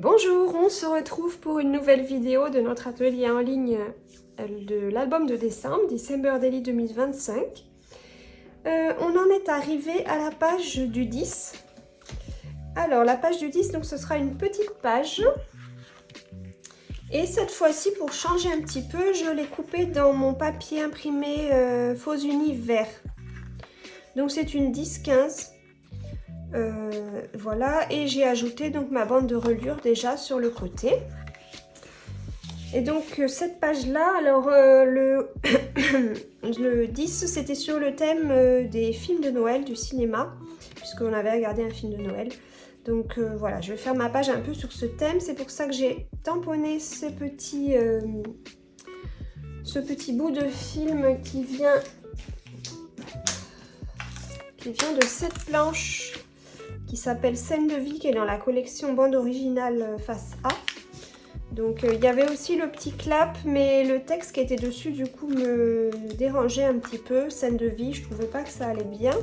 Bonjour, on se retrouve pour une nouvelle vidéo de notre atelier en ligne de l'album de décembre, December Daily 2025. On en est arrivé à la page du 10. Alors la page du 10, donc ce sera une petite page. Et cette fois-ci, pour changer un petit peu, je l'ai coupé dans mon papier imprimé faux uni vert. Donc c'est une 10-15. Voilà, et j'ai ajouté donc ma bande de reliure déjà sur le côté. Et donc cette page là, alors le 10 c'était sur le thème des films de Noël, du cinéma, puisqu'on avait regardé un film de Noël. Donc voilà, je vais faire ma page un peu sur ce thème. C'est pour ça que j'ai tamponné ce petit bout de film qui vient de cette planche qui s'appelle Scène de vie, qui est dans la collection bande originale face A. Donc il y avait aussi le petit clap, mais le texte qui était dessus du coup me dérangeait un petit peu. Scène de vie, je trouvais pas que ça allait bien.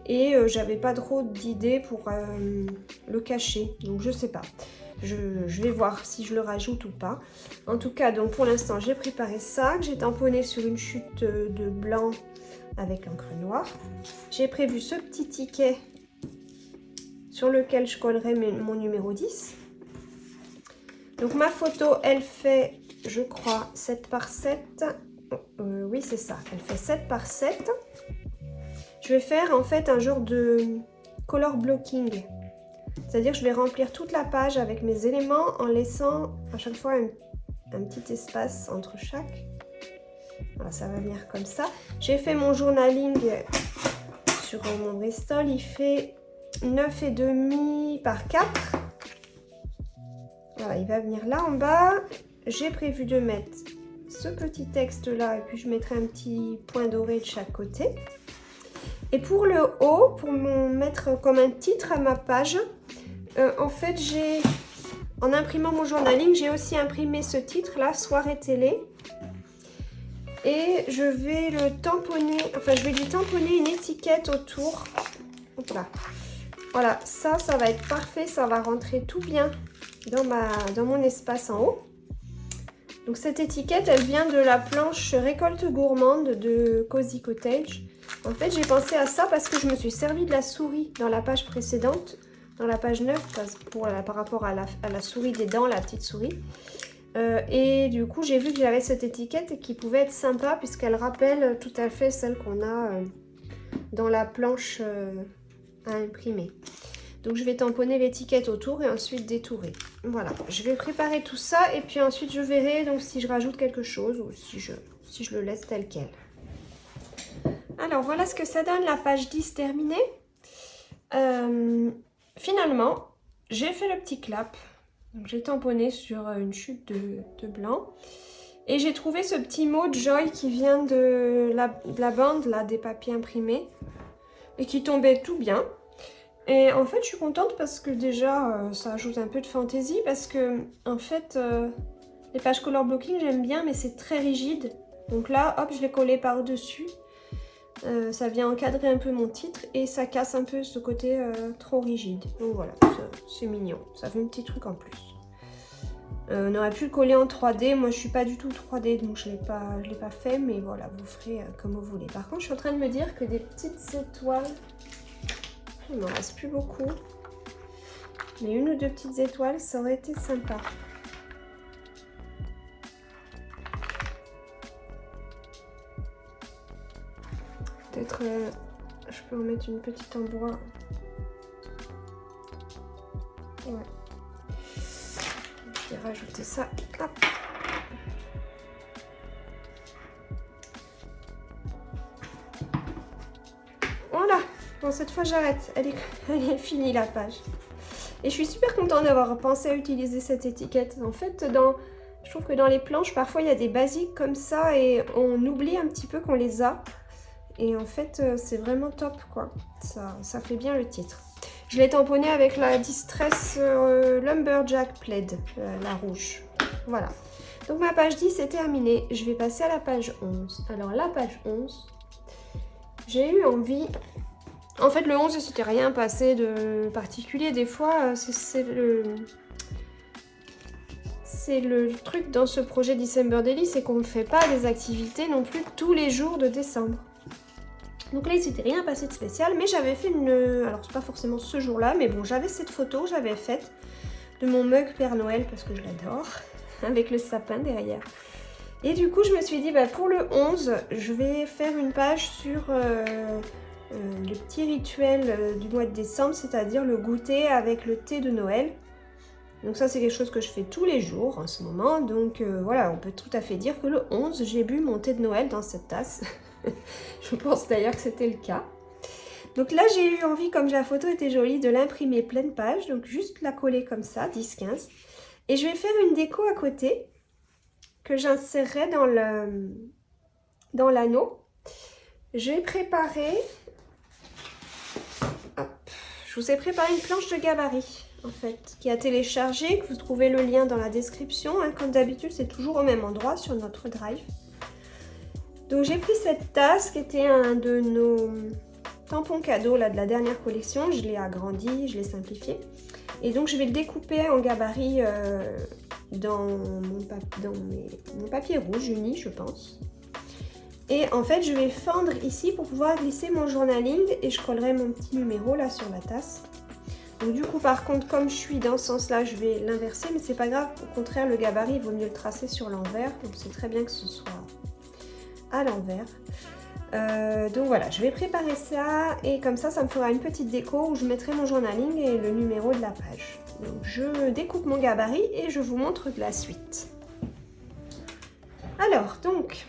Et j'avais pas trop d'idées pour le cacher, donc je sais pas. Je vais voir si je le rajoute ou pas. En tout cas, donc pour l'instant, j'ai préparé ça, que j'ai tamponné sur une chute de blanc avec l'encre noire. J'ai prévu ce petit ticket sur lequel je collerai mon numéro 10. Donc ma photo, elle fait, je crois, 7 par 7. Oui, c'est ça, elle fait 7 par 7. Je vais faire en fait un genre de color blocking. C'est-à-dire que je vais remplir toute la page avec mes éléments en laissant à chaque fois un petit espace entre chaque. Voilà, ça va venir comme ça. J'ai fait mon journaling sur mon Bristol. Il fait 9,5 par 4. Voilà, il va venir là en bas. J'ai prévu de mettre ce petit texte là et puis je mettrai un petit point doré de chaque côté. Et pour le haut, pour me mettre comme un titre à ma page, en fait en imprimant mon journaling, j'ai aussi imprimé ce titre là, soirée télé. Et je vais le tamponner, enfin je vais lui tamponner une étiquette autour. Hop là. Voilà, ça va être parfait, ça va rentrer tout bien dans mon espace en haut. Donc cette étiquette, elle vient de la planche Récolte gourmande de Cozy Cottage. En fait, j'ai pensé à ça parce que je me suis servi de la souris dans la page précédente, dans la page 9, par rapport à la souris des dents, la petite souris. Et du coup, j'ai vu que j'avais cette étiquette et qui pouvait être sympa puisqu'elle rappelle tout à fait celle qu'on a dans la planche à imprimer. Donc je vais tamponner l'étiquette autour et ensuite détourer. Voilà, je vais préparer tout ça et puis ensuite je verrai donc si je rajoute quelque chose ou si je le laisse tel quel. Alors voilà ce que ça donne, la page 10 terminée. Finalement, j'ai fait le petit clap. J'ai tamponné sur une chute de blanc. Et j'ai trouvé ce petit mot Joy qui vient de la bande là, des papiers imprimés. Et qui tombait tout bien. Et en fait, je suis contente parce que déjà, ça ajoute un peu de fantaisie. Parce que, en fait, les pages color blocking, j'aime bien, mais c'est très rigide. Donc là, hop, je l'ai collé par-dessus. Ça vient encadrer un peu mon titre et ça casse un peu ce côté trop rigide. Donc voilà, c'est mignon. Ça fait un petit truc en plus. On aurait pu le coller en 3D. Moi, je suis pas du tout 3D, donc je l'ai pas fait. Mais voilà, vous ferez comme vous voulez. Par contre, je suis en train de me dire que des petites étoiles... Il m'en reste plus beaucoup. Mais une ou deux petites étoiles, ça aurait été sympa. Peut-être je peux en mettre une petite en bois. Ouais. Je vais rajouter ça. Hop. Voilà. Bon, cette fois j'arrête. Elle est finie la page. Et je suis super contente d'avoir pensé à utiliser cette étiquette. En fait, je trouve que dans les planches, parfois il y a des basiques comme ça et on oublie un petit peu qu'on les a. Et en fait, c'est vraiment top, quoi. Ça fait bien le titre. Je l'ai tamponné avec la Distress Lumberjack Plaid, la rouge. Voilà. Donc ma page 10 est terminée. Je vais passer à la page 11. Alors la page 11, j'ai eu envie... En fait, le 11, c'était rien passé de particulier. Des fois, c'est c'est le truc dans ce projet December Daily, c'est qu'on ne fait pas des activités non plus tous les jours de décembre. Donc là, il s'était rien passé de spécial, mais j'avais fait une... Alors, c'est pas forcément ce jour-là, mais bon, j'avais cette photo que j'avais faite de mon mug Père Noël, parce que je l'adore, avec le sapin derrière. Et du coup, je me suis dit, bah, pour le 11, je vais faire une page sur le petit rituel du mois de décembre, c'est-à-dire le goûter avec le thé de Noël. Donc ça, c'est quelque chose que je fais tous les jours en ce moment. Donc voilà, on peut tout à fait dire que le 11, j'ai bu mon thé de Noël dans cette tasse. Je pense d'ailleurs que c'était le cas. Donc là, j'ai eu envie, comme la photo était jolie, de l'imprimer pleine page. Donc juste la coller comme ça, 10-15. Et je vais faire une déco à côté que j'insérerai dans l'anneau. J'ai préparé... Hop, je vous ai préparé une planche de gabarit, en fait, qui a téléchargé, que vous trouvez le lien dans la description. Hein. Comme d'habitude, c'est toujours au même endroit sur notre drive. Donc j'ai pris cette tasse qui était un de nos tampons cadeaux là, de la dernière collection. Je l'ai agrandi, je l'ai simplifié. Et donc je vais le découper en gabarit dans mon papier rouge uni, je pense. Et en fait, je vais fendre ici pour pouvoir glisser mon journaling et je collerai mon petit numéro là sur la tasse. Donc du coup, par contre, comme je suis dans ce sens-là, je vais l'inverser, mais c'est pas grave. Au contraire, le gabarit, il vaut mieux le tracer sur l'envers. Donc c'est très bien que ce soit à l'envers. Donc voilà, je vais préparer ça et comme ça me fera une petite déco où je mettrai mon journaling et le numéro de la page. Donc je découpe mon gabarit et je vous montre la suite. Alors, donc,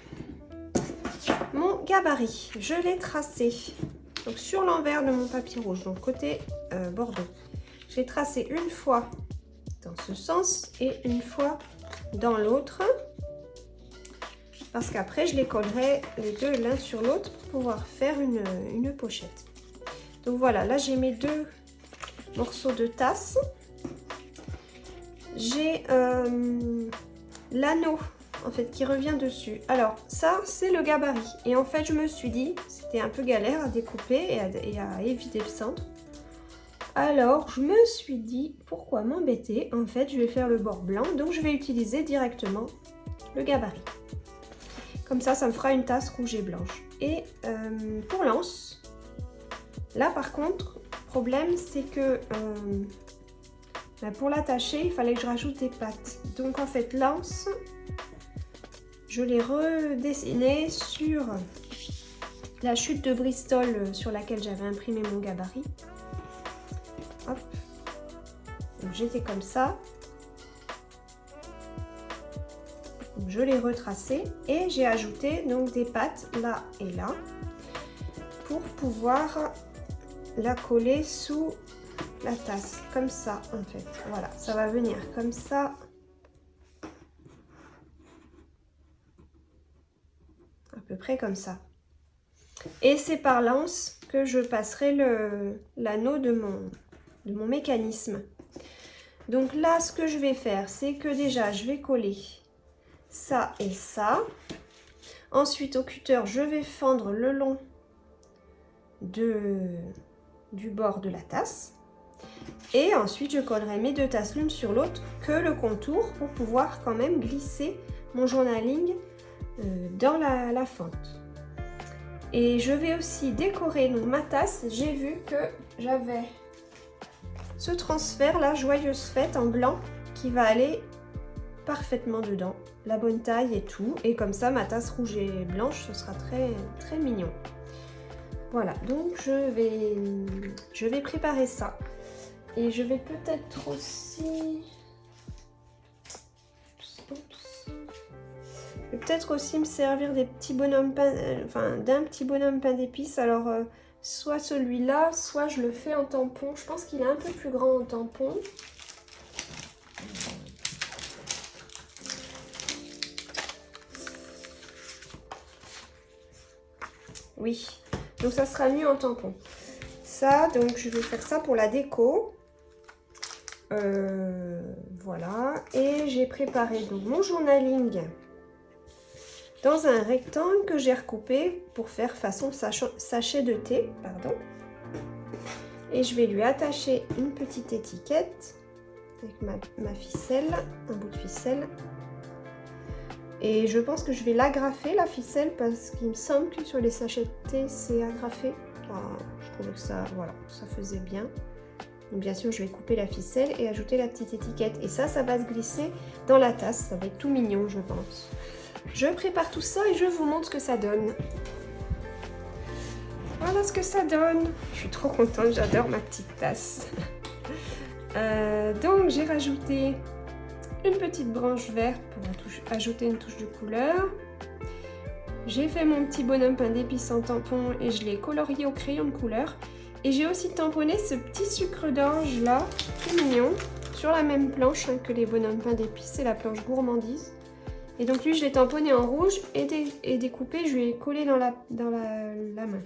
mon gabarit, je l'ai tracé donc, sur l'envers de mon papier rouge, donc côté bordeaux. Je l'ai tracé une fois dans ce sens et une fois dans l'autre. Parce qu'après, je les collerai les deux l'un sur l'autre pour pouvoir faire une pochette. Donc voilà, là j'ai mes deux morceaux de tasse. J'ai l'anneau en fait qui revient dessus. Alors ça, c'est le gabarit. Et en fait, je me suis dit, c'était un peu galère à découper et à éviter le centre. Alors, je me suis dit, pourquoi m'embêter? En fait, je vais faire le bord blanc, donc je vais utiliser directement le gabarit. Comme ça, ça me fera une tasse rouge et blanche. Et pour l'anse, là par contre, le problème c'est que pour l'attacher, il fallait que je rajoute des pattes. Donc en fait, l'anse, je l'ai redessiné sur la chute de Bristol sur laquelle j'avais imprimé mon gabarit. Hop. Donc j'étais comme ça. Je l'ai retracé et j'ai ajouté donc des pattes là et là pour pouvoir la coller sous la tasse comme ça en fait. Voilà, ça va venir comme ça. À peu près comme ça. Et c'est par l'anse que je passerai l'anneau de mon mécanisme. Donc là, ce que je vais faire, c'est que déjà, je vais coller ça et ça. Ensuite, au cutter, je vais fendre le long du bord de la tasse. Et ensuite, je collerai mes deux tasses l'une sur l'autre que le contour pour pouvoir quand même glisser mon journaling dans la fente. Et je vais aussi décorer donc, ma tasse. J'ai vu que j'avais ce transfert là, Joyeuse Fête en blanc, qui va aller parfaitement dedans, la bonne taille et tout, et comme ça ma tasse rouge et blanche, ce sera très très mignon. Voilà, donc je vais préparer ça, et je vais peut-être aussi me servir des petits bonhommes pain, d'un petit bonhomme pain d'épices. Alors soit celui-là, soit je le fais en tampon. Je pense qu'il est un peu plus grand en tampon. Oui, donc ça sera mieux en tampon. Ça, donc je vais faire ça pour la déco. Voilà, et j'ai préparé donc mon journaling dans un rectangle que j'ai recoupé pour faire façon sachet de thé, pardon. Et je vais lui attacher une petite étiquette avec ma ficelle, un bout de ficelle. Et je pense que je vais l'agrafer la ficelle parce qu'il me semble que sur les sachets de thé c'est agrafé. Enfin, je trouvais que ça, voilà, ça faisait bien. Donc bien sûr je vais couper la ficelle et ajouter la petite étiquette. Et ça va se glisser dans la tasse, ça va être tout mignon je pense. Je prépare tout ça et je vous montre ce que ça donne. Voilà ce que ça donne. Je suis trop contente, j'adore ma petite tasse. Donc j'ai rajouté une petite branche verte pour ajouter une touche de couleur. J'ai fait mon petit bonhomme pain d'épices en tampon et je l'ai colorié au crayon de couleur. Et j'ai aussi tamponné ce petit sucre d'orge là, tout mignon, sur la même planche que les bonhommes pain d'épices, c'est la planche gourmandise. Et donc lui je l'ai tamponné en rouge et découpé, je lui ai collé dans la main.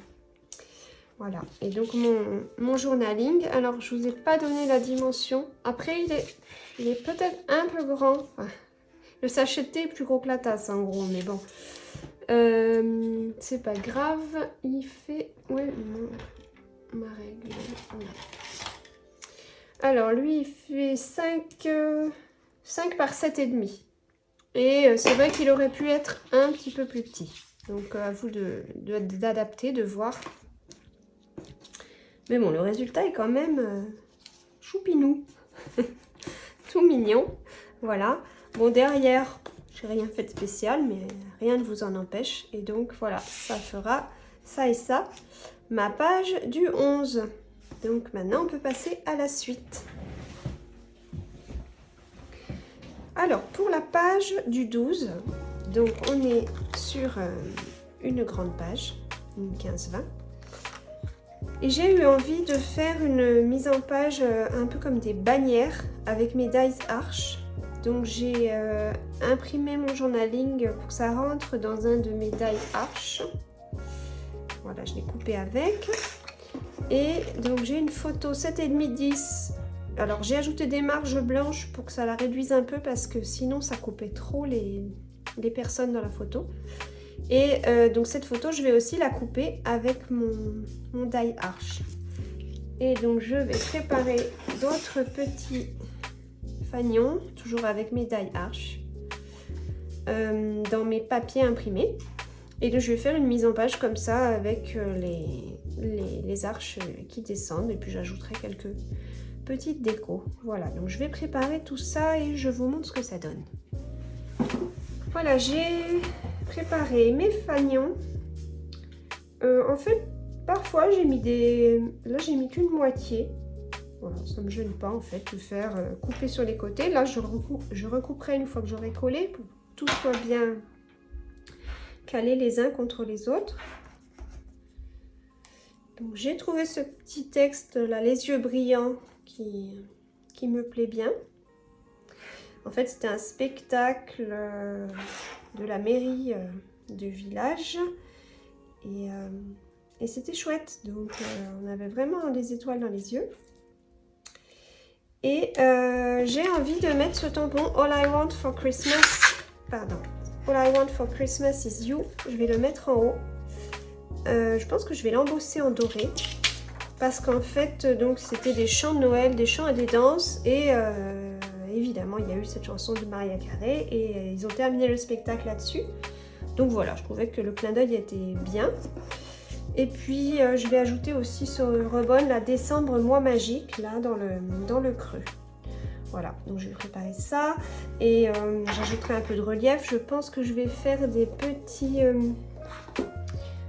Voilà, et donc mon journaling, alors je vous ai pas donné la dimension. Après il est peut-être un peu grand. Enfin, le sachet de thé est plus gros que la tasse en gros, mais bon. C'est pas grave, il fait... Ouais, ma règle. Voilà. Alors lui il fait 5 par 7,5. Et c'est vrai qu'il aurait pu être un petit peu plus petit. Donc à vous d'adapter, de voir. Mais bon, le résultat est quand même choupinou. Tout mignon. Voilà. Bon, derrière, j'ai rien fait de spécial, mais rien ne vous en empêche. Et donc, voilà, ça fera ça et ça. Ma page du 11. Donc, maintenant, on peut passer à la suite. Alors, pour la page du 12, donc on est sur une grande page, une 15-20. Et j'ai eu envie de faire une mise en page un peu comme des bannières avec mes dies arches. Donc j'ai imprimé mon journaling pour que ça rentre dans un de mes dies arches. Voilà, je l'ai coupé avec. Et donc j'ai une photo 7,5-10. Alors j'ai ajouté des marges blanches pour que ça la réduise un peu parce que sinon ça coupait trop les personnes dans la photo. Et donc cette photo, je vais aussi la couper avec mon die arch. Et donc je vais préparer d'autres petits fanions, toujours avec mes die arch, dans mes papiers imprimés. Et donc je vais faire une mise en page comme ça avec les arches qui descendent. Et puis j'ajouterai quelques petites décos. Voilà, donc je vais préparer tout ça et je vous montre ce que ça donne. Voilà, j'ai préparé mes fanions. En fait, parfois j'ai mis là j'ai mis qu'une moitié. Voilà, ça ne me gêne pas en fait de faire couper sur les côtés. Là, je recouperai une fois que j'aurai collé pour que tout soit bien calé les uns contre les autres. Donc j'ai trouvé ce petit texte là, les yeux brillants, qui me plaît bien. En fait, c'était un spectacle de la mairie du village et c'était chouette. Donc, on avait vraiment des étoiles dans les yeux. Et j'ai envie de mettre ce tampon All I Want for Christmas. Pardon. All I Want for Christmas is You. Je vais le mettre en haut. Je pense que je vais l'embosser en doré. Parce qu'en fait, donc c'était des chants de Noël, des chants et des danses. Et évidemment, il y a eu cette chanson de Mariah Carey. Et ils ont terminé le spectacle là-dessus. Donc voilà, je trouvais que le clin d'œil était bien. Et puis, je vais ajouter aussi ce rebond, la Décembre Mois Magique, là, dans le creux. Voilà, donc je vais préparer ça. Et j'ajouterai un peu de relief. Je pense que je vais faire des petits...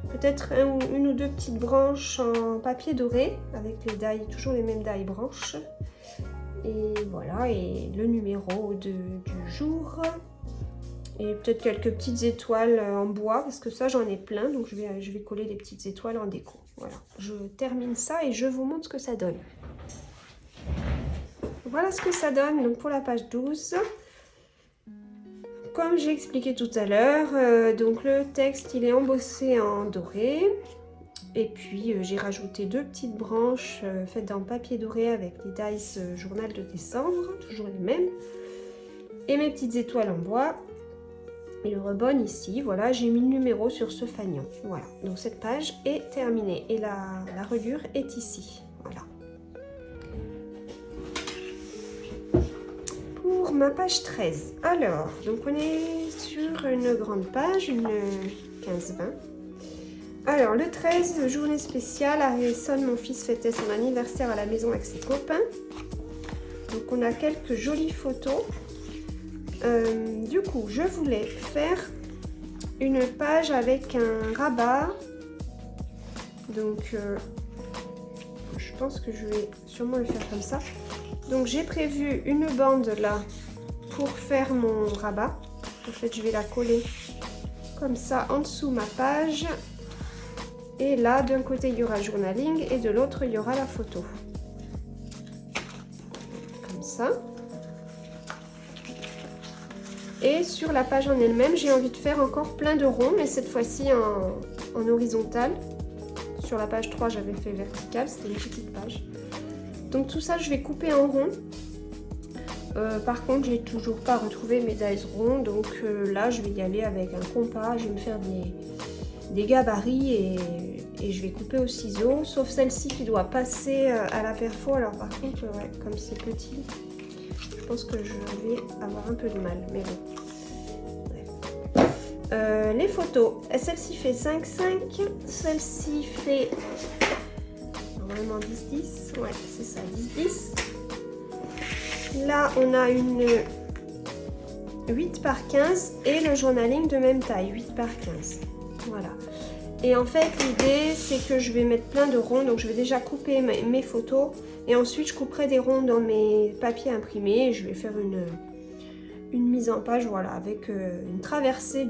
peut-être une ou deux petites branches en papier doré, avec les die, toujours les mêmes die branches. Et voilà, et le numéro du jour. Et peut-être quelques petites étoiles en bois, parce que ça j'en ai plein, donc je vais coller des petites étoiles en déco. Voilà, je termine ça et je vous montre ce que ça donne. Voilà ce que ça donne donc pour la page 12. Comme j'ai expliqué tout à l'heure, donc le texte il est embossé en doré. Et puis j'ai rajouté deux petites branches faites en papier doré avec les dies journal de décembre, toujours les mêmes. Et mes petites étoiles en bois. Et le rebond ici, voilà, j'ai mis le numéro sur ce fanion. Voilà, donc cette page est terminée. Et la reliure est ici, voilà. pour ma page 13. Alors, donc on est sur une grande page, une 15-20. Alors, le 13, journée spéciale, Harrison, mon fils, fêtait son anniversaire à la maison avec ses copains. Donc, on a quelques jolies photos. Du coup, je voulais faire une page avec un rabat. Donc, je pense que je vais sûrement le faire comme ça. Donc, j'ai prévu une bande là pour faire mon rabat. En fait, je vais la coller comme ça en dessous ma page. Et là, d'un côté, il y aura journaling et de l'autre, il y aura la photo. Comme ça. Et sur la page en elle-même, j'ai envie de faire encore plein de ronds, mais cette fois-ci en horizontal. Sur la page 3, j'avais fait vertical, c'était une petite page. Donc tout ça, je vais couper en rond. Par contre, j'ai toujours pas retrouvé mes dies ronds, donc là, je vais y aller avec un compas. Je vais me faire des gabarits et je vais couper au ciseau, sauf celle-ci qui doit passer à la perfo. Alors par contre, ouais, comme c'est petit, je pense que je vais avoir un peu de mal, mais bon. Ouais. Les photos, celle-ci fait 5,5, celle-ci fait normalement 10,10, ouais c'est ça, 10,10. Là on a une 8 par 15 et le journaling de même taille, 8 par 15. Voilà. Et en fait, l'idée, c'est que je vais mettre plein de ronds. Donc, je vais déjà couper mes photos. Et ensuite, je couperai des ronds dans mes papiers imprimés. Et je vais faire une mise en page, voilà, avec une traversée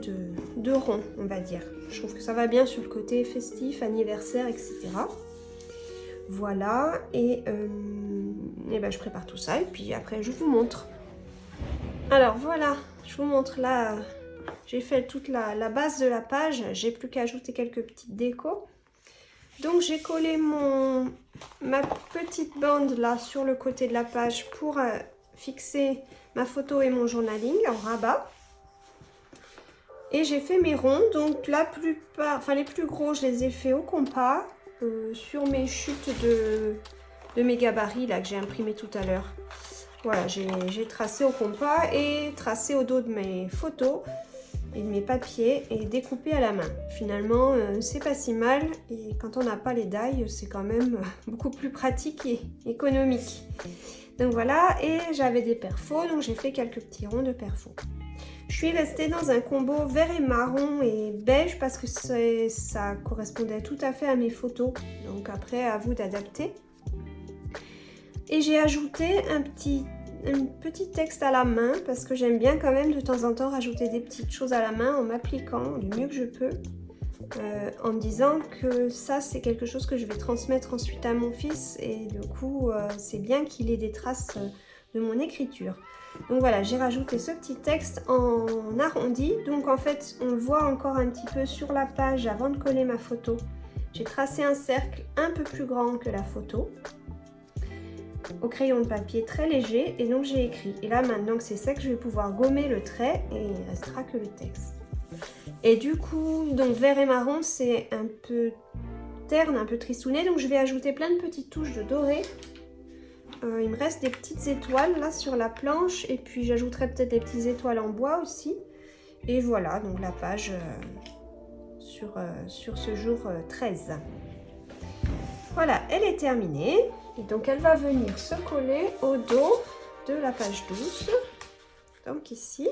de ronds, on va dire. Je trouve que ça va bien sur le côté festif, anniversaire, etc. Voilà. Et ben, je prépare tout ça. Et puis après, je vous montre. Alors, voilà. Je vous montre là... J'ai fait toute la base de la page, j'ai plus qu'à ajouter quelques petites décos. Donc j'ai collé ma petite bande là sur le côté de la page pour fixer ma photo et mon journaling en rabat. Et j'ai fait mes ronds, donc la plupart, enfin les plus gros, je les ai fait au compas sur mes chutes de mes gabarits là que j'ai imprimé tout à l'heure. Voilà, j'ai tracé au compas et tracé au dos de mes photos et de mes papiers et découpé à la main. Finalement, c'est pas si mal et quand on n'a pas les die, c'est quand même beaucoup plus pratique et économique. Donc voilà, et j'avais des perfos, donc j'ai fait quelques petits ronds de perfos. Je suis restée dans un combo vert et marron et beige parce que ça correspondait tout à fait à mes photos. Donc après, à vous d'adapter. Et j'ai ajouté un petit texte à la main parce que j'aime bien quand même de temps en temps rajouter des petites choses à la main en m'appliquant du mieux que je peux, en me disant que ça c'est quelque chose que je vais transmettre ensuite à mon fils et du coup c'est bien qu'il ait des traces de mon écriture. Donc voilà, j'ai rajouté ce petit texte en arrondi, donc en fait on le voit encore un petit peu sur la page avant de coller ma photo. J'ai tracé un cercle un peu plus grand que la photo au crayon de papier très léger et donc j'ai écrit. Et là maintenant que c'est sec, je vais pouvoir gommer le trait et il ne restera que le texte. Et du coup, donc vert et marron, c'est un peu terne, un peu tristouné, donc je vais ajouter plein de petites touches de doré. Il me reste des petites étoiles là sur la planche et puis j'ajouterai peut-être des petites étoiles en bois aussi. Et voilà, donc la page sur ce jour 13. Voilà, elle est terminée. Et donc elle va venir se coller au dos de la page 12. Donc ici,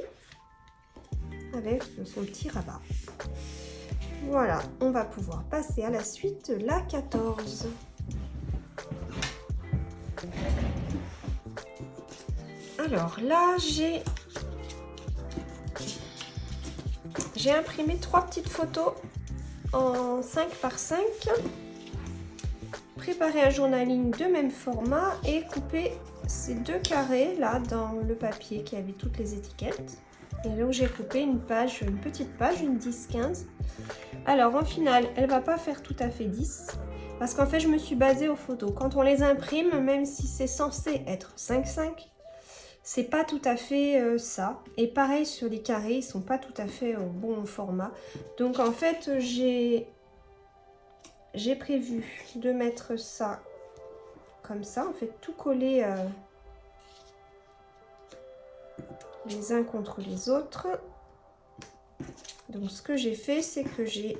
avec son petit rabat. Voilà, on va pouvoir passer à la suite, la 14. Alors là, j'ai imprimé 3 petites photos en 5 par 5. Préparer un journaling de même format et couper ces 2 carrés là dans le papier qui avait toutes les étiquettes. Et donc j'ai coupé une petite page, une 10-15. Alors en finale, elle va pas faire tout à fait 10 parce qu'en fait je me suis basée aux photos. Quand on les imprime, même si c'est censé être 5-5, c'est pas tout à fait ça. Et pareil sur les carrés, ils sont pas tout à fait au bon format. Donc en fait j'ai prévu de mettre ça comme ça, en fait tout coller les uns contre les autres. Donc ce que j'ai fait, c'est que j'ai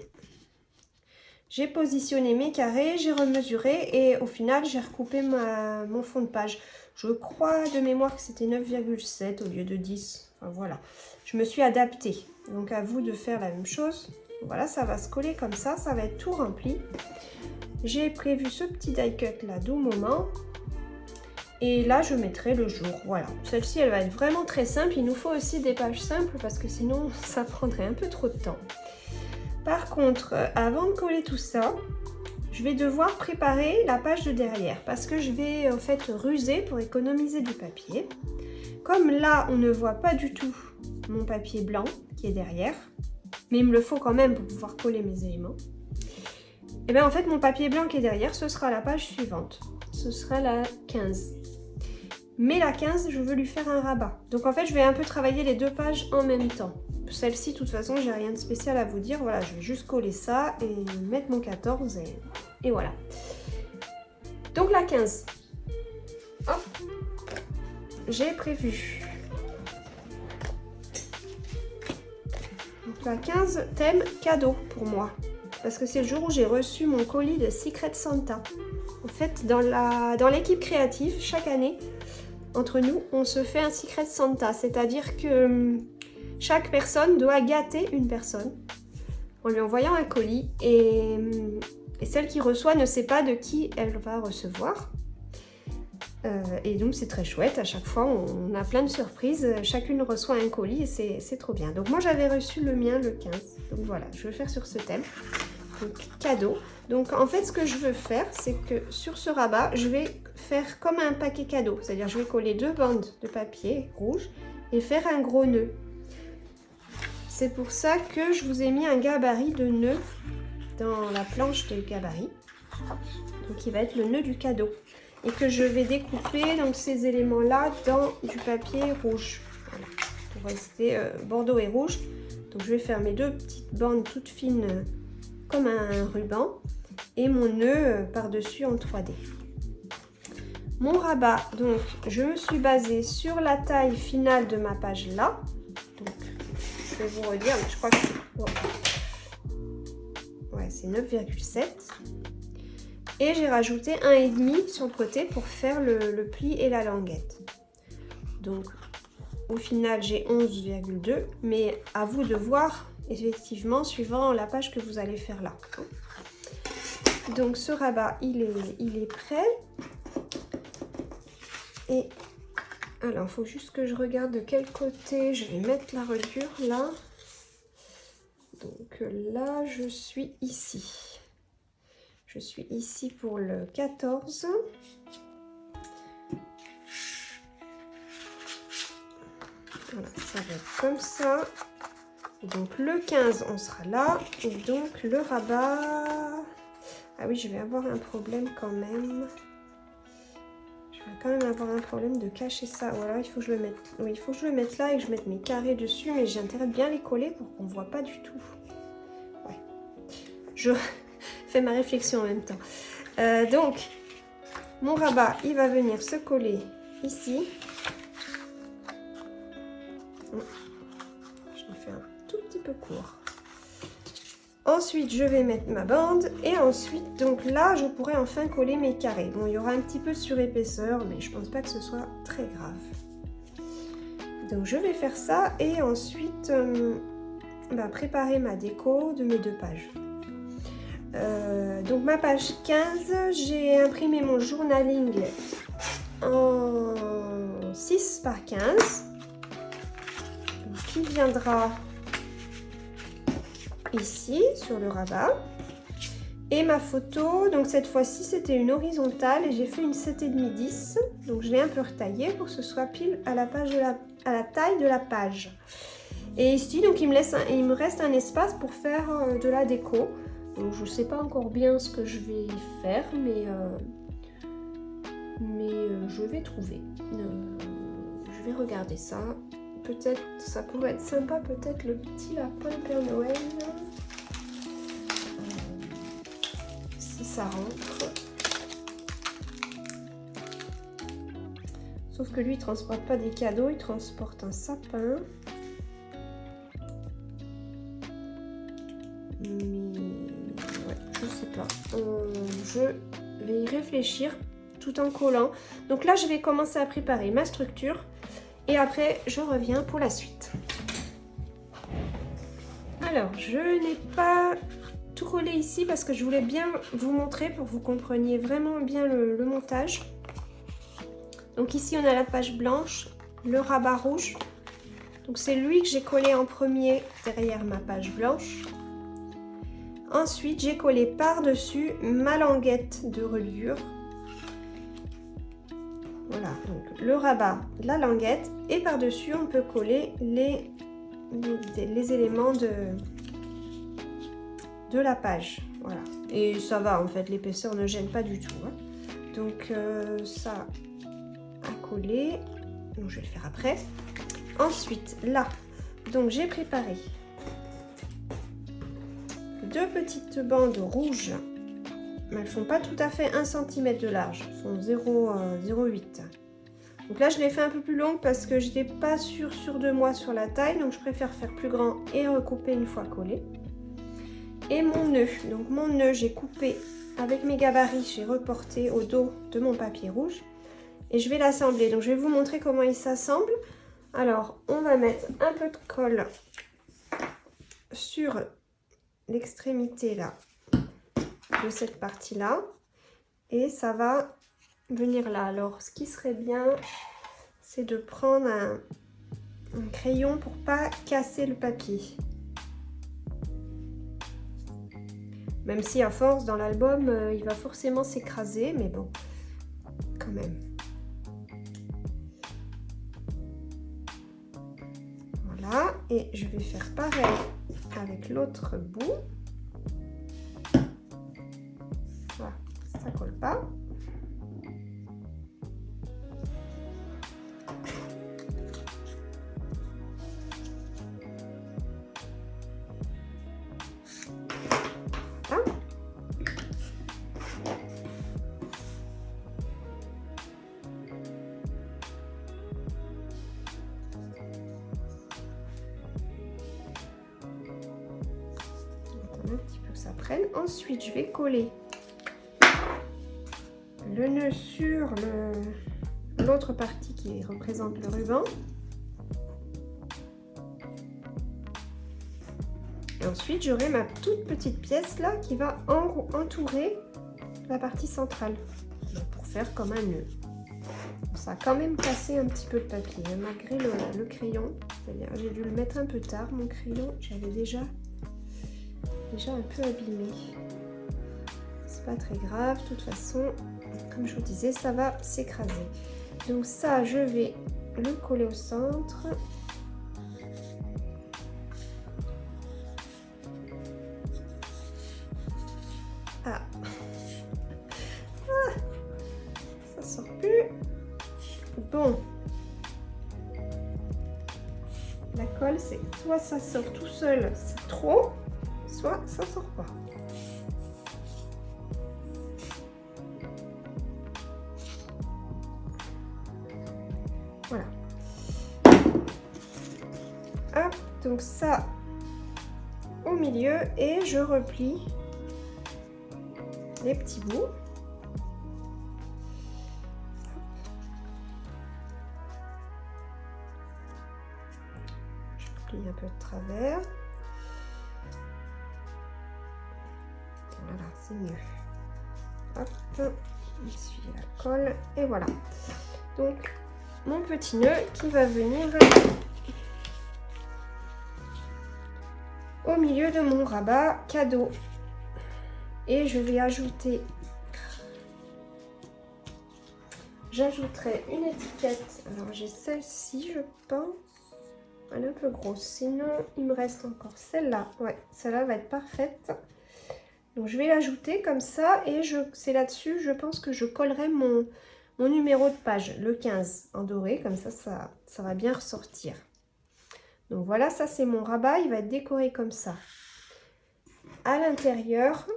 positionné mes carrés, j'ai remesuré et au final j'ai recoupé mon fond de page. Je crois de mémoire que c'était 9,7 au lieu de 10. Enfin voilà, je me suis adaptée. Donc à vous de faire la même chose. Voilà, ça va se coller comme ça va être tout rempli. J'ai prévu ce petit die cut là d'au moment. Et là, je mettrai le jour. Voilà, celle-ci, elle va être vraiment très simple. Il nous faut aussi des pages simples parce que sinon, ça prendrait un peu trop de temps. Par contre, avant de coller tout ça, je vais devoir préparer la page de derrière parce que je vais en fait ruser pour économiser du papier. Comme là, on ne voit pas du tout mon papier blanc qui est derrière, mais il me le faut quand même pour pouvoir coller mes éléments. Et bien en fait, mon papier blanc qui est derrière, ce sera la page suivante. Ce sera la 15. Mais la 15, je veux lui faire un rabat. Donc en fait, je vais un peu travailler les deux pages en même temps. Celle-ci, de toute façon, j'ai rien de spécial à vous dire. Voilà, je vais juste coller ça et mettre mon 14 et voilà. Donc la 15. Hop. J'ai prévu. Donc la 15, thème cadeau pour moi. Parce que c'est le jour où j'ai reçu mon colis de Secret Santa. En fait, dans l'équipe créative, chaque année, entre nous, on se fait un Secret Santa. C'est-à-dire que chaque personne doit gâter une personne en lui envoyant un colis. Et celle qui reçoit ne sait pas de qui elle va recevoir. Et donc c'est très chouette, à chaque fois on a plein de surprises, chacune reçoit un colis et c'est trop bien. Donc moi j'avais reçu le mien le 15, donc voilà, je vais faire sur ce thème, donc cadeau. Donc en fait ce que je veux faire, c'est que sur ce rabat, je vais faire comme un paquet cadeau, c'est-à-dire je vais coller deux bandes de papier rouge et faire un gros nœud. C'est pour ça que je vous ai mis un gabarit de nœud dans la planche de gabarit, donc il va être le nœud du cadeau. Et que je vais découper donc ces éléments-là dans du papier rouge. Voilà, pour rester bordeaux et rouge. Donc je vais faire mes deux petites bandes toutes fines comme un ruban. Et mon nœud par-dessus en 3D. Mon rabat, donc je me suis basée sur la taille finale de ma page là. Donc je vais vous redire, mais je crois que c'est 9,7. Et j'ai rajouté 1,5 sur le côté pour faire le pli et la languette. Donc au final j'ai 11,2, mais à vous de voir effectivement suivant la page que vous allez faire là. Donc ce rabat il est prêt. Et alors il faut juste que je regarde de quel côté je vais mettre la reliure là. Donc là je suis ici. Je suis ici pour le 14. Voilà, ça va être comme ça. Donc le 15, on sera là. Et donc le rabat... Ah oui, je vais avoir un problème quand même. Je vais quand même avoir un problème de cacher ça. Voilà, il faut que je le mette... Oui, il faut que je le mette là et que je mette mes carrés dessus. Mais j'ai intérêt de bien les coller pour qu'on ne voit pas du tout. Ouais. Je... fais ma réflexion en même temps. Donc, mon rabat, il va venir se coller ici. Je le fais un tout petit peu court. Ensuite, je vais mettre ma bande. Et ensuite, donc là, je pourrais enfin coller mes carrés. Bon, il y aura un petit peu de surépaisseur, mais je pense pas que ce soit très grave. Donc, je vais faire ça. Et ensuite, préparer ma déco de mes deux pages. Donc ma page 15, j'ai imprimé mon journaling en 6 par 15 donc, qui viendra ici sur le rabat. Et ma photo, donc cette fois-ci c'était une horizontale et j'ai fait une 7,5-10, donc je l'ai un peu retaillée pour que ce soit pile à la taille de la page. Et ici donc il me reste un espace pour faire de la déco. Donc, je ne sais pas encore bien ce que je vais faire, mais je vais trouver. Je vais regarder ça. Peut-être, ça pourrait être sympa, peut-être le petit lapin Père Noël. Si ça rentre. Sauf que lui, il transporte pas des cadeaux, il transporte un sapin. Mais ouais, je sais pas. Je vais y réfléchir tout en collant. Donc là, je vais commencer à préparer ma structure. Et après, je reviens pour la suite. Alors, je n'ai pas tout collé ici parce que je voulais bien vous montrer pour que vous compreniez vraiment bien le montage. Donc ici, on a la page blanche, le rabat rouge. Donc c'est lui que j'ai collé en premier derrière ma page blanche. Ensuite, j'ai collé par-dessus ma languette de reliure. Voilà, donc le rabat, la languette, et par-dessus, on peut coller les éléments de la page. Voilà, et ça va en fait, l'épaisseur ne gêne pas du tout. Hein. Donc ça à coller, donc je vais le faire après. Ensuite, là, donc j'ai préparé 2 petites bandes rouges. Elles font pas tout à fait 1 cm de large, elles font 0,8. Donc là, je l'ai fait un peu plus longue parce que j'étais pas sûre de moi sur la taille, donc je préfère faire plus grand et recouper une fois collé. Et mon nœud, donc mon nœud, j'ai coupé avec mes gabarits, j'ai reporté au dos de mon papier rouge et je vais l'assembler. Donc je vais vous montrer comment il s'assemble. Alors, on va mettre un peu de colle sur l'extrémité là de cette partie là et ça va venir là. Alors ce qui serait bien, c'est de prendre un crayon pour pas casser le papier, même si à force dans l'album il va forcément s'écraser, mais bon, quand même. Voilà, et je vais faire pareil avec l'autre bout. Voilà, ça colle pas. Un petit peu que ça prenne. Ensuite, je vais coller le nœud sur l'autre partie qui représente le ruban. Et ensuite, j'aurai ma toute petite pièce là qui va entourer la partie centrale pour faire comme un nœud. Ça a quand même cassé un petit peu de papier, hein, malgré le crayon. C'est-à-dire, j'ai dû le mettre un peu tard, mon crayon. J'avais déjà un peu abîmé. C'est pas très grave, de toute façon, comme je vous disais, ça va s'écraser. Donc ça, je vais le coller au centre. Ah, ça sort plus. Bon, la colle, c'est soit ça sort tout seul, c'est trop, soit ça sort pas. Voilà. Hop, donc ça au milieu et je replie les petits bouts. Je replie un peu de travers. Voilà, c'est mieux. Hop, j'essuie la colle et voilà. Donc, mon petit nœud qui va venir au milieu de mon rabat cadeau. Et je vais ajouter, j'ajouterai une étiquette. Alors, j'ai celle-ci, je pense. Elle est un peu grosse. Sinon, il me reste encore celle-là. Ouais, celle-là va être parfaite. Donc je vais l'ajouter comme ça et c'est là-dessus, je pense que je collerai mon numéro de page, le 15 en doré, comme ça va bien ressortir. Donc voilà, ça c'est mon rabat, il va être décoré comme ça. À l'intérieur,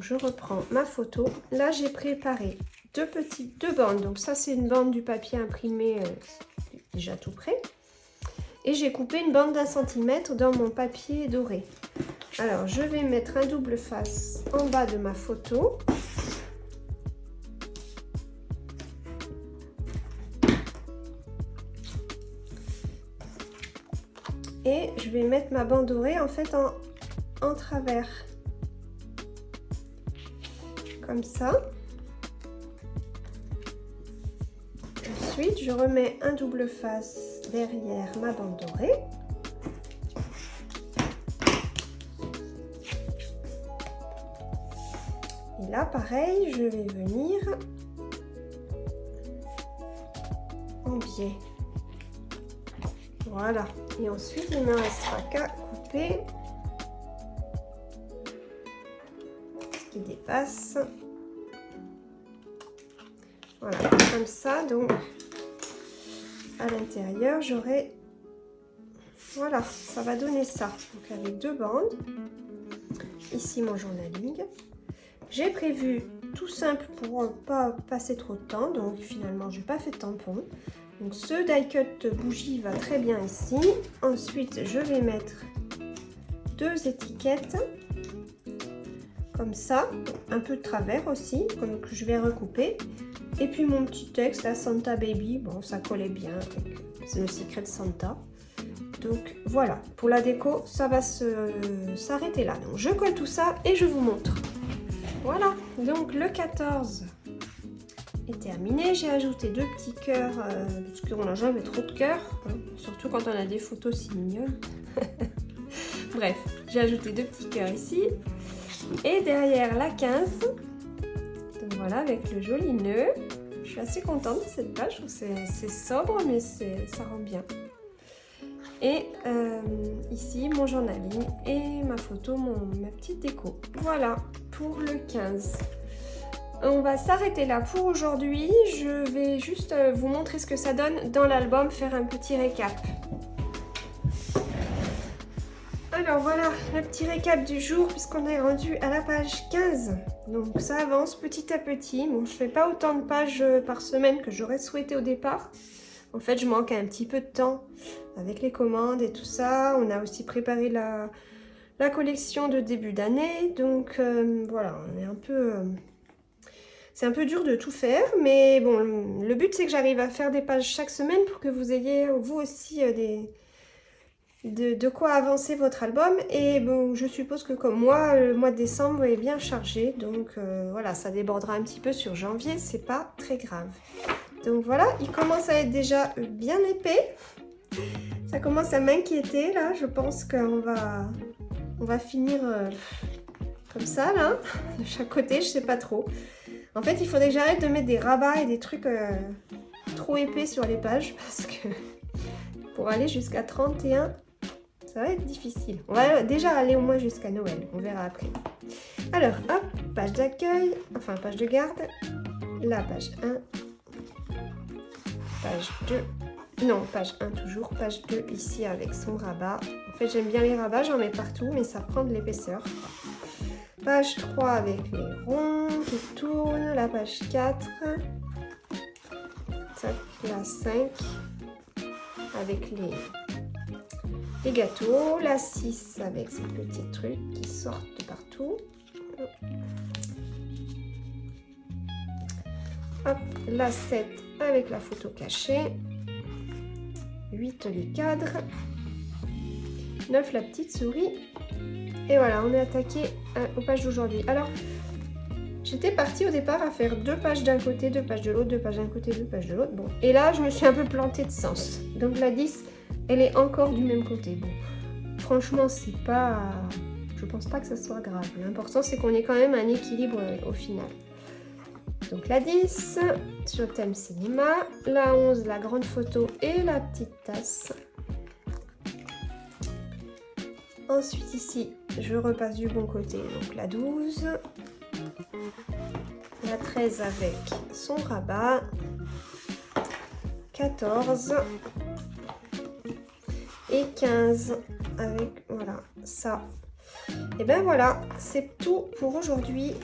je reprends ma photo. Là j'ai préparé deux bandes. Donc ça, c'est une bande du papier imprimé déjà tout prêt. Et j'ai coupé une bande d'1 centimètre dans mon papier doré. Alors, je vais mettre un double face en bas de ma photo. Et je vais mettre ma bande dorée en fait en travers. Comme ça. Ensuite, je remets un double face derrière ma bande dorée. Et là, pareil, je vais venir en biais. Voilà. Et ensuite, il ne me restera qu'à couper ce qui dépasse. Voilà, comme ça. Donc, à l'intérieur, j'aurai... Voilà, ça va donner ça. Donc, avec deux bandes. Ici, mon journaling. J'ai prévu tout simple pour ne pas passer trop de temps. Donc, finalement, je n'ai pas fait de tampon. Donc ce die cut bougie va très bien ici. Ensuite, je vais mettre deux étiquettes comme ça, un peu de travers aussi, comme que je vais recouper. Et puis mon petit texte, la Santa Baby, bon ça collait bien, c'est le Secret Santa. Donc voilà, pour la déco, ça va s'arrêter là. Donc je colle tout ça et je vous montre. Voilà, donc le 14 est terminé. J'ai ajouté deux petits cœurs, parce qu'on n'a jamais trop de cœurs, hein, surtout quand on a des photos si mignonnes. Bref, j'ai ajouté deux petits cœurs ici. Et derrière la 15, donc voilà, avec le joli nœud. Je suis assez contente de cette page, je trouve que c'est sobre, mais ça rend bien. Et ici, mon journaling et ma photo, ma petite déco. Voilà, pour le 15. On va s'arrêter là pour aujourd'hui. Je vais juste vous montrer ce que ça donne dans l'album, faire un petit récap. Alors voilà, le petit récap du jour, puisqu'on est rendu à la page 15. Donc ça avance petit à petit. Bon, je ne fais pas autant de pages par semaine que j'aurais souhaité au départ. En fait, je manque un petit peu de temps avec les commandes et tout ça. On a aussi préparé la collection de début d'année. Donc voilà, on est un peu... c'est un peu dur de tout faire, mais bon, le but c'est que j'arrive à faire des pages chaque semaine pour que vous ayez vous aussi de quoi avancer votre album. Et bon, je suppose que comme moi, le mois de décembre est bien chargé, donc voilà, ça débordera un petit peu sur janvier, c'est pas très grave. Donc voilà, il commence à être déjà bien épais. Ça commence à m'inquiéter là, je pense qu'on va finir comme ça là, de chaque côté, je sais pas trop. En fait, il faudrait que j'arrête de mettre des rabats et des trucs trop épais sur les pages parce que pour aller jusqu'à 31, ça va être difficile. On va déjà aller au moins jusqu'à Noël, on verra après. Alors, hop, page d'accueil, enfin page de garde, la page 1, page 2, non, page 1 toujours, page 2 ici avec son rabat. En fait, j'aime bien les rabats, j'en mets partout, mais ça prend de l'épaisseur. Page 3 avec les ronds qui tournent, la page 4, la 5 avec les gâteaux, la 6 avec ces petits trucs qui sortent de partout. Hop, la 7 avec la photo cachée, 8 les cadres, 9 la petite souris. Et voilà, on est attaqué aux pages d'aujourd'hui. Alors, j'étais partie au départ à faire 2 pages d'un côté, 2 pages de l'autre, 2 pages d'un côté, 2 pages de l'autre. Bon, et là, je me suis un peu plantée de sens. Donc la 10, elle est encore du même côté. Bon, franchement, c'est pas... Je pense pas que ça soit grave. L'important, c'est qu'on ait quand même un équilibre au final. Donc la 10, sur le thème cinéma. La 11, la grande photo et la petite tasse. Ensuite ici, je repasse du bon côté, donc la 12, la 13 avec son rabat, 14 et 15 avec, voilà, ça. Et ben voilà, c'est tout pour aujourd'hui.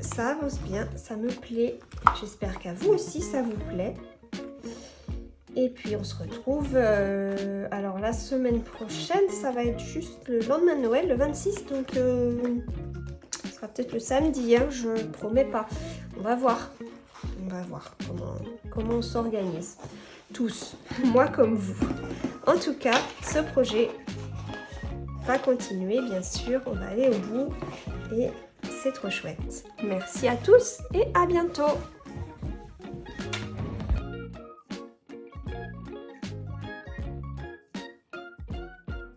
ça avance bien, ça me plaît. J'espère qu'à vous aussi ça vous plaît. Et puis on se retrouve, alors la semaine prochaine, ça va être juste le lendemain de Noël, le 26, donc ce sera peut-être le samedi, hein, je promets pas. On va voir comment on s'organise. Tous, moi comme vous. En tout cas, ce projet va continuer, bien sûr, on va aller au bout et c'est trop chouette. Merci à tous et à bientôt.